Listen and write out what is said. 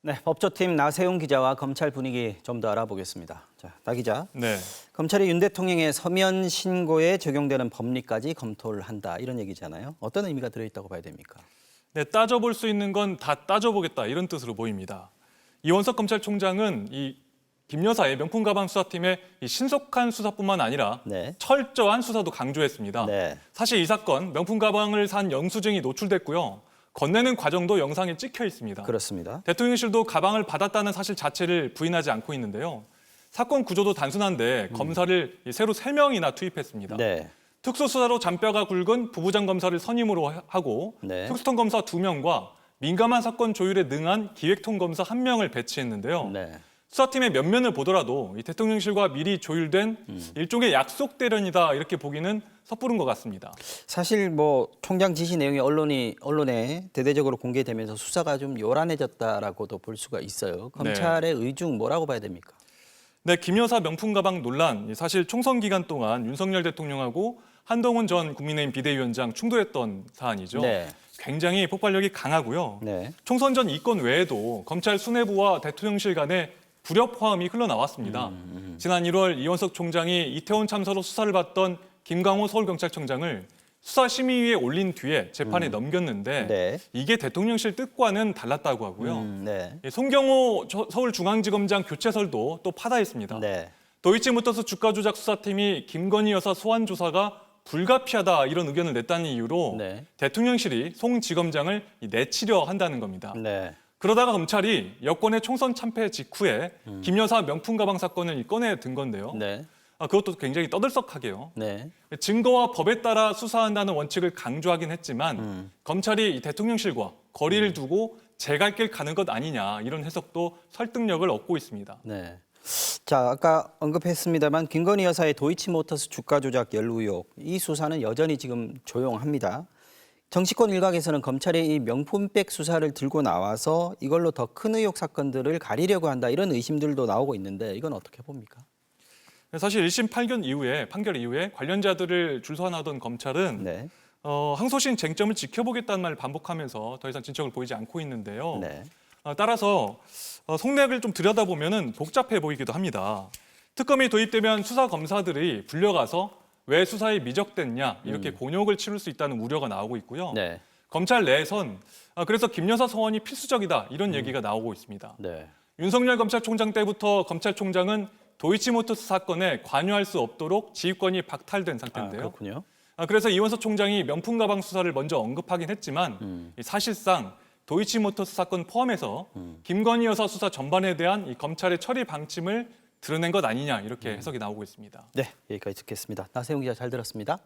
네, 법조팀 나세훈 기자와 검찰 분위기 좀 더 알아보겠습니다. 자, 나 기자. 네. 검찰이 윤 대통령의 서면 신고에 적용되는 법리까지 검토를 한다 이런 얘기잖아요. 어떤 의미가 들어있다고 봐야 됩니까? 네, 따져볼 수 있는 건 다 따져보겠다 이런 뜻으로 보입니다. 이원석 검찰총장은 이 김 여사의 명품 가방 수사팀의 이 신속한 수사뿐만 아니라 네. 철저한 수사도 강조했습니다. 네. 사실 이 사건 명품 가방을 산 영수증이 노출됐고요. 건네는 과정도 영상에 찍혀 있습니다. 그렇습니다. 대통령실도 가방을 받았다는 사실 자체를 부인하지 않고 있는데요. 사건 구조도 단순한데 검사를 새로 3명이나 투입했습니다. 네. 특수수사로 잔뼈가 굵은 부부장 검사를 선임으로 하고 네. 특수통 검사 2명과 민감한 사건 조율에 능한 기획통 검사 1명을 배치했는데요. 네. 수사팀의 면면을 보더라도 이 대통령실과 미리 조율된 일종의 약속 대련이다 이렇게 보기는 섣부른 것 같습니다. 사실 뭐 총장 지시 내용이 언론에 대대적으로 공개되면서 수사가 좀 요란해졌다라고도 볼 수가 있어요. 검찰의 의중 뭐라고 봐야 됩니까? 네, 김 여사 명품 가방 논란 사실 총선 기간 동안 윤석열 대통령하고 한동훈 전 국민의힘 비대위원장 충돌했던 사안이죠. 네. 굉장히 폭발력이 강하고요. 네. 총선 전 이건 외에도 검찰 수뇌부와 대통령실 간에 불협 화음이 흘러나왔습니다. 지난 1월 이원석 총장이 이태원 참사로 수사를 받던 김광호 서울경찰청장을 수사심의위에 올린 뒤에 재판에 넘겼는데 네. 이게 대통령실 뜻과는 달랐다고 하고요. 네. 송경호 서울중앙지검장 교체설도 또 파다했습니다. 네. 도이치모터스 주가 조작 수사팀이 김건희 여사 소환 조사가 불가피하다 이런 의견을 냈다는 이유로 네. 대통령실이 송 지검장을 내치려 한다는 겁니다. 네. 그러다가 검찰이 여권의 총선 참패 직후에 김 여사 명품 가방 사건을 꺼내 든 건데요. 네. 그것도 굉장히 떠들썩하게요. 네. 증거와 법에 따라 수사한다는 원칙을 강조하긴 했지만 검찰이 대통령실과 거리를 두고 제 갈 길 가는 것 아니냐 이런 해석도 설득력을 얻고 있습니다. 네. 자, 아까 언급했습니다만 김건희 여사의 도이치모터스 주가 조작 연루 의혹 이 수사는 여전히 지금 조용합니다. 정치권 일각에서는 검찰이 이 명품백 수사를 들고 나와서 이걸로 더 큰 의혹 사건들을 가리려고 한다 이런 의심들도 나오고 있는데 이건 어떻게 봅니까? 사실 1심 판결 이후에 관련자들을 줄 서나던 검찰은 네. 항소심 쟁점을 지켜보겠다는 말을 반복하면서 더 이상 진척을 보이지 않고 있는데요. 네. 따라서 속내를 좀 들여다보면 복잡해 보이기도 합니다. 특검이 도입되면 수사 검사들이 불려가서 왜 수사에 미적됐냐 이렇게 곤욕을 치를 수 있다는 우려가 나오고 있고요. 네. 검찰 내에선 그래서 김 여사 소환이 필수적이다 이런 얘기가 나오고 있습니다. 네. 윤석열 검찰총장 때부터 검찰총장은 도이치모터스 사건에 관여할 수 없도록 지휘권이 박탈된 상태인데요. 그렇군요. 그래서 이원석 총장이 명품 가방 수사를 먼저 언급하긴 했지만 사실상 도이치모터스 사건 포함해서 김건희 여사 수사 전반에 대한 이 검찰의 처리 방침을 드러낸 것 아니냐 이렇게 해석이 나오고 있습니다. 네, 여기까지 듣겠습니다. 나세훈 기자 잘 들었습니다.